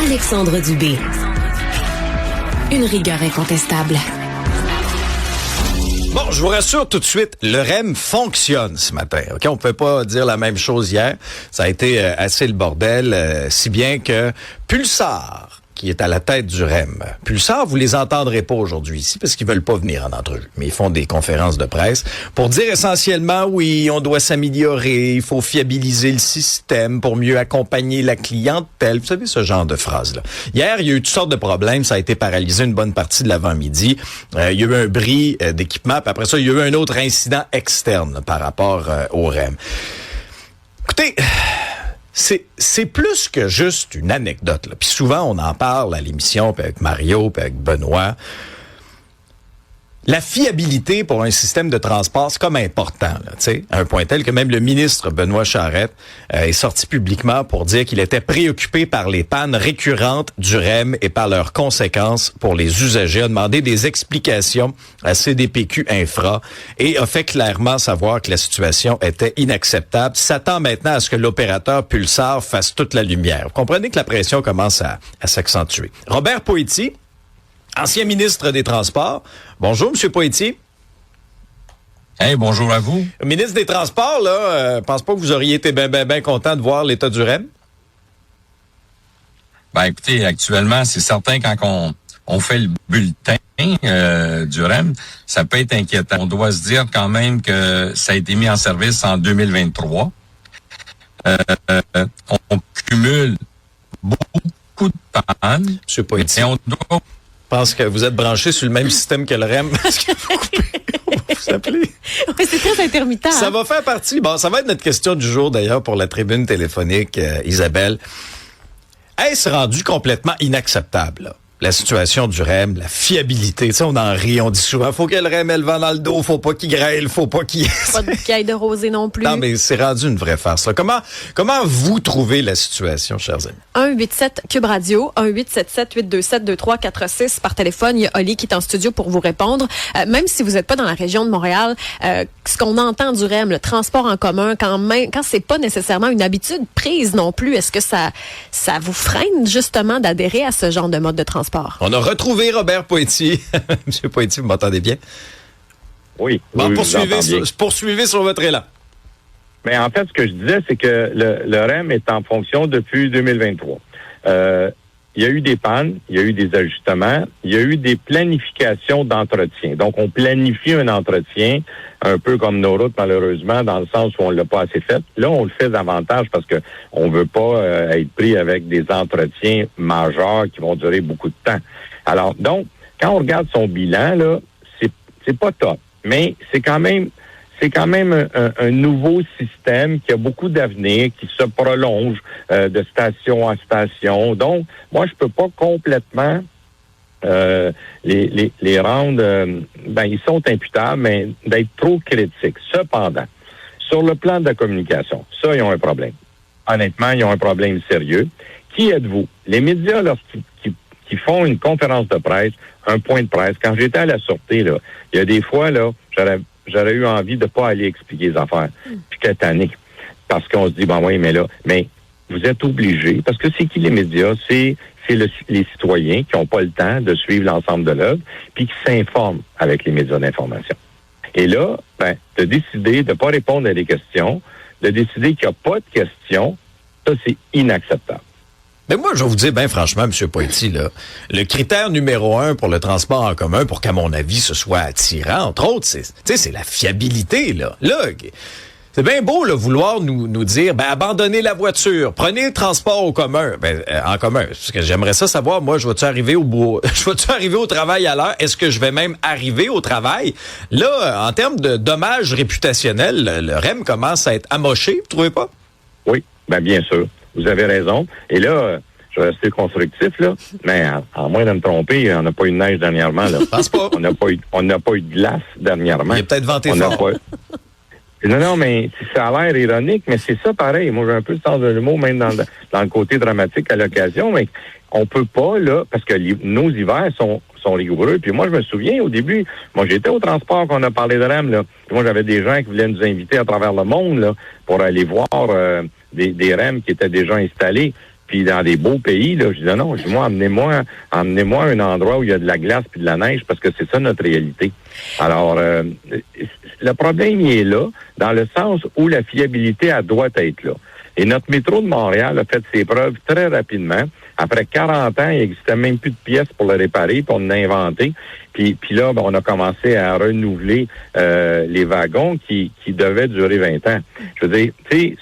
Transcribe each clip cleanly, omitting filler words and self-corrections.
Alexandre Dubé. Une rigueur incontestable. Bon, je vous rassure tout de suite, le REM fonctionne ce matin. Ok, on peut pas dire la même chose hier. Ça a été assez le bordel, si bien que Pulsar, qui est à la tête du REM. Pulsar, vous les entendrez pas aujourd'hui ici parce qu'ils veulent pas venir en entrevue, mais ils font des conférences de presse pour dire essentiellement, oui, on doit s'améliorer, il faut fiabiliser le système pour mieux accompagner la clientèle. Vous savez, ce genre de phrases-là. Hier, il y a eu toutes sortes de problèmes. Ça a été paralysé une bonne partie de l'avant-midi. Il y a eu un bris d'équipement, puis après ça, il y a eu un autre incident externe par rapport au REM. Écoutez, c'est plus que juste une anecdote, là. Puis souvent, on en parle à l'émission, puis avec Mario, puis avec Benoît. La fiabilité pour un système de transport, c'est comme important, là, tu sais, à un point tel que même le ministre Benoît Charette est sorti publiquement pour dire qu'il était préoccupé par les pannes récurrentes du REM et par leurs conséquences pour les usagers, a demandé des explications à CDPQ Infra et a fait clairement savoir que la situation était inacceptable. S'attend maintenant à ce que l'opérateur Pulsar fasse toute la lumière. Vous comprenez que la pression commence à s'accentuer. Robert Poëti, ancien ministre des Transports. Bonjour, M. Poëti. Hey, bonjour à vous. Ministre des Transports, là, pense pas que vous auriez été bien content de voir l'état du REM? Ben, écoutez, actuellement, c'est certain quand on fait le bulletin du REM, ça peut être inquiétant. On doit se dire quand même que ça a été mis en service en 2023. On cumule beaucoup de pannes. M. Poëti. Et on doit... Je pense que vous êtes branché sur le même système que le REM. Parce que on va vous appeler. Oui, c'est très intermittent. Ça va faire partie. Bon, ça va être notre question du jour d'ailleurs pour la tribune téléphonique, Isabelle. Est-ce rendu complètement inacceptable, là? La situation du REM, la fiabilité, tu sais, on en rit, on dit souvent, faut que le REM ait le vent dans le dos, faut pas qu'il grêle, faut pas qu'il... Pas de caille de rosée non plus. Non, mais c'est rendu une vraie farce, là. Comment vous trouvez la situation, chers amis? 187 Cube Radio, 1877-827-2346 par téléphone. Il y a Oli qui est en studio pour vous répondre. Même si vous n'êtes pas dans la région de Montréal, ce qu'on entend du REM, le transport en commun, quand c'est pas nécessairement une habitude prise non plus, est-ce que ça vous freine justement d'adhérer à ce genre de mode de transport? On a retrouvé Robert Poëti. Monsieur Poëti, vous m'entendez bien? Oui. Bon, oui, poursuivez sur votre élan. Mais en fait, ce que je disais, c'est que le REM est en fonction depuis 2023. Il y a eu des pannes, il y a eu des ajustements, il y a eu des planifications d'entretien. Donc, on planifie un entretien, un peu comme nos routes, malheureusement, dans le sens où on l'a pas assez fait. Là, on le fait davantage parce que on veut pas être pris avec des entretiens majeurs qui vont durer beaucoup de temps. Alors, donc, quand on regarde son bilan, là, c'est pas top. Mais c'est quand même un nouveau système qui a beaucoup d'avenir, qui se prolonge de station en station. Donc, moi, je peux pas complètement les rendre... ils sont imputables, mais d'être trop critiques. Cependant, sur le plan de la communication, ça, ils ont un problème. Honnêtement, ils ont un problème sérieux. Qui êtes-vous? Les médias, lorsqu'ils qui font une conférence de presse, un point de presse, quand j'étais à la Sûreté, là, il y a des fois, là, j'aurais eu envie de pas aller expliquer les affaires. Puis que tanné. Parce qu'on se dit, mais vous êtes obligés, parce que c'est qui les médias? C'est les citoyens qui n'ont pas le temps de suivre l'ensemble de l'œuvre, puis qui s'informent avec les médias d'information. Et là, de décider de pas répondre à des questions, de décider qu'il n'y a pas de questions, ça, c'est inacceptable. Mais moi, je vais vous dire, franchement, M. Poëti, là, le critère numéro 1 pour le transport en commun, pour qu'à mon avis, ce soit attirant, entre autres, c'est la fiabilité, là. Là, c'est bien beau, là, vouloir nous dire, abandonnez la voiture, prenez le transport en commun, parce que j'aimerais ça savoir, moi, je vais-tu arriver au travail à l'heure? Est-ce que je vais même arriver au travail? Là, en termes de dommages réputationnels, le REM commence à être amoché, vous trouvez pas? Oui, bien sûr. Vous avez raison. Et là, je vais rester constructif, là, mais en moins de me tromper, on n'a pas eu de neige dernièrement, là. Pense pas. On n'a pas eu de glace dernièrement. Il a peut-être venté fort. Non, mais ça a l'air ironique, mais c'est ça pareil. Moi, j'ai un peu le sens de l'humour, même dans le côté dramatique à l'occasion, mais on peut pas, là, parce que nos hivers sont rigoureux. Puis moi, je me souviens, au début, moi, j'étais au transport qu'on a parlé de REM, là. Puis moi, j'avais des gens qui voulaient nous inviter à travers le monde, là, pour aller voir des REM qui étaient déjà installés. puis dans des beaux pays, là, je dis non, je dis moi, emmenez-moi à un endroit où il y a de la glace puis de la neige, parce que c'est ça notre réalité. Alors, le problème, il est là, dans le sens où la fiabilité, elle doit être là. Et notre métro de Montréal a fait ses preuves très rapidement. Après 40 ans, il n'existait même plus de pièces pour le réparer, puis on l'a inventé. Puis là, on a commencé à renouveler les wagons qui devaient durer 20 ans. Je veux dire, tu sais,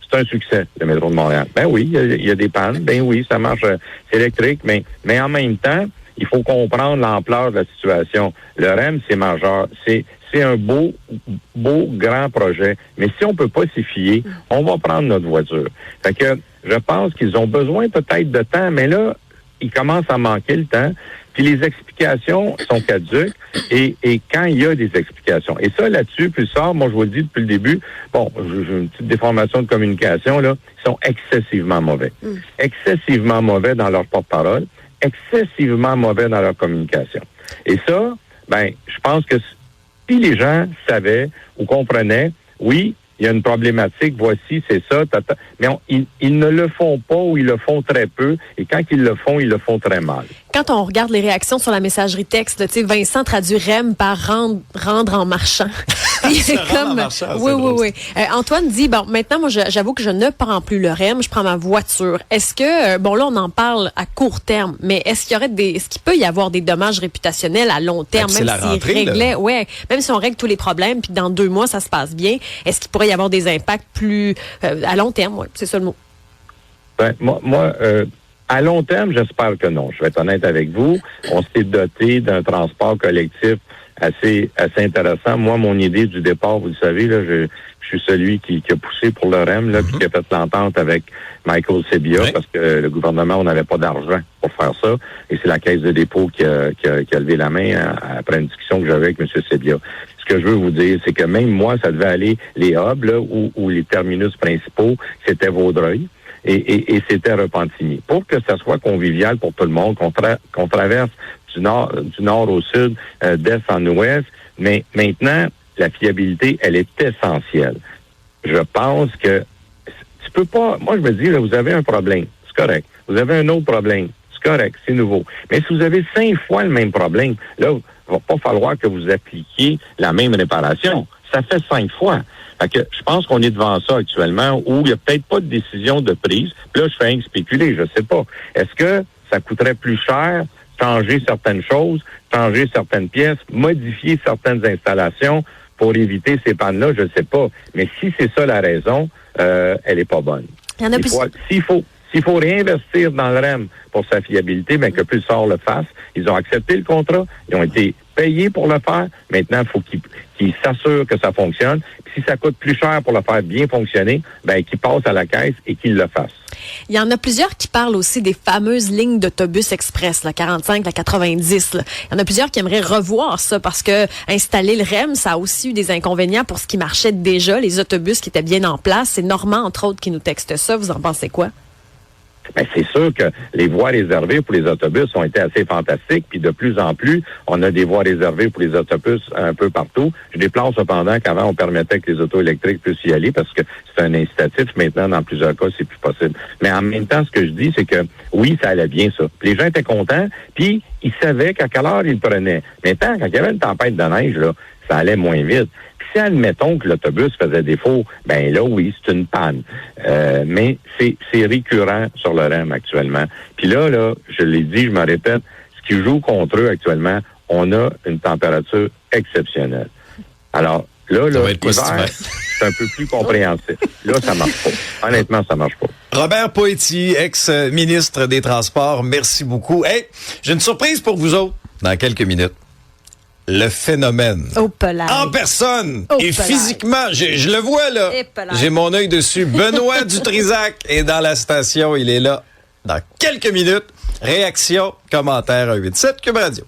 c'est un succès, le métro de Montréal. Ben oui, il y a des pannes. Ben oui, ça marche, c'est électrique, mais en même temps, il faut comprendre l'ampleur de la situation. Le REM, c'est majeur. C'est un beau, grand projet. Mais si on peut pas s'y fier, on va prendre notre voiture. Fait que je pense qu'ils ont besoin peut-être de temps, mais là, il commence à manquer le temps. Puis les explications sont caduques et quand il y a des explications. Et ça, là-dessus, Pulsar, moi, je vous le dis depuis le début, bon, j'ai une petite déformation de communication, là, ils sont excessivement mauvais. Excessivement mauvais dans leur porte-parole, excessivement mauvais dans leur communication. Et ça, ben, je pense que si les gens savaient ou comprenaient, oui, il y a une problématique, voici, c'est ça, mais ils ne le font pas ou ils le font très peu, et quand ils le font très mal. Quand on regarde les réactions sur la messagerie texte, tu sais, Vincent traduit REM par rendre en marchant. C'est comme, oui. Antoine dit, bon, maintenant, moi, j'avoue que je ne prends plus le REM, je prends ma voiture. Est-ce que, bon, là, on en parle à court terme, mais est-ce qu'il peut y avoir des dommages réputationnels à long terme, même si on règle tous les problèmes, puis dans 2 mois, ça se passe bien, est-ce qu'il pourrait y avoir des impacts plus à long terme? Ouais, c'est ça le mot. Ben, moi, à long terme, j'espère que non. Je vais être honnête avec vous. On s'est doté d'un transport collectif assez intéressant. Moi, mon idée du départ, vous le savez, là, je suis celui qui a poussé pour le REM, là, puis qui a fait l'entente avec Michael Sebia, parce que le gouvernement, on n'avait pas d'argent pour faire ça. Et c'est la Caisse de dépôt qui a levé la main après une discussion que j'avais avec M. Sebia. Ce que je veux vous dire, c'est que même moi, ça devait aller les hubs, là, ou les terminus principaux, c'était Vaudreuil. Et c'était Repentigny. Pour que ça soit convivial pour tout le monde, qu'on traverse du nord au sud, d'est en ouest, mais maintenant, la fiabilité, elle est essentielle. Je pense que tu peux pas, moi je me dis, là, vous avez un problème, c'est correct. Vous avez un autre problème, c'est correct, c'est nouveau. Mais si vous avez 5 fois le même problème, là, il va pas falloir que vous appliquiez la même réparation. Ça fait 5 fois. Fait que je pense qu'on est devant ça actuellement où il n'y a peut-être pas de décision de prise. Puis là, je fais rien que spéculer, je sais pas. Est-ce que ça coûterait plus cher changer certaines choses, changer certaines pièces, modifier certaines installations pour éviter ces pannes-là? Je sais pas. Mais si c'est ça la raison, elle est pas bonne. Il y en a plus. S'il faut réinvestir dans le REM pour sa fiabilité, bien que Pulsar le fasse. Ils ont accepté le contrat, ils ont été payés pour le faire. Maintenant, il faut qu'ils s'assurent que ça fonctionne. Puis si ça coûte plus cher pour le faire bien fonctionner, ben qu'ils passent à la caisse et qu'ils le fassent. Il y en a plusieurs qui parlent aussi des fameuses lignes d'autobus express, la 45, la 90. Là. Il y en a plusieurs qui aimeraient revoir ça parce que installer le REM, ça a aussi eu des inconvénients pour ce qui marchait déjà, les autobus qui étaient bien en place. C'est Normand, entre autres, qui nous texte ça. Vous en pensez quoi? Ben, c'est sûr que les voies réservées pour les autobus ont été assez fantastiques, puis de plus en plus, on a des voies réservées pour les autobus un peu partout. Je déplore cependant qu'avant, on permettait que les autos électriques puissent y aller parce que c'est un incitatif. Maintenant, dans plusieurs cas, c'est plus possible. Mais en même temps, ce que je dis, c'est que oui, ça allait bien, ça. Puis les gens étaient contents, puis ils savaient qu'à quelle heure ils le prenaient. Maintenant, quand il y avait une tempête de neige, là, ça allait moins vite. Si admettons que l'autobus faisait défaut, ben là, oui, c'est une panne. Mais c'est récurrent sur le REM actuellement. Puis là, je l'ai dit, je me répète, ce qui joue contre eux actuellement, on a une température exceptionnelle. Alors, là, l'hiver, c'est un peu plus compréhensif. Là, ça marche pas. Honnêtement, ça marche pas. Robert Poetti, ex-ministre des Transports, merci beaucoup. Hey, j'ai une surprise pour vous autres dans quelques minutes. Le phénomène. En personne. Et physiquement, je le vois là. J'ai mon œil dessus. Benoît Dutrisac est dans la station. Il est là dans quelques minutes. Réaction, commentaire 187 Cube Radio.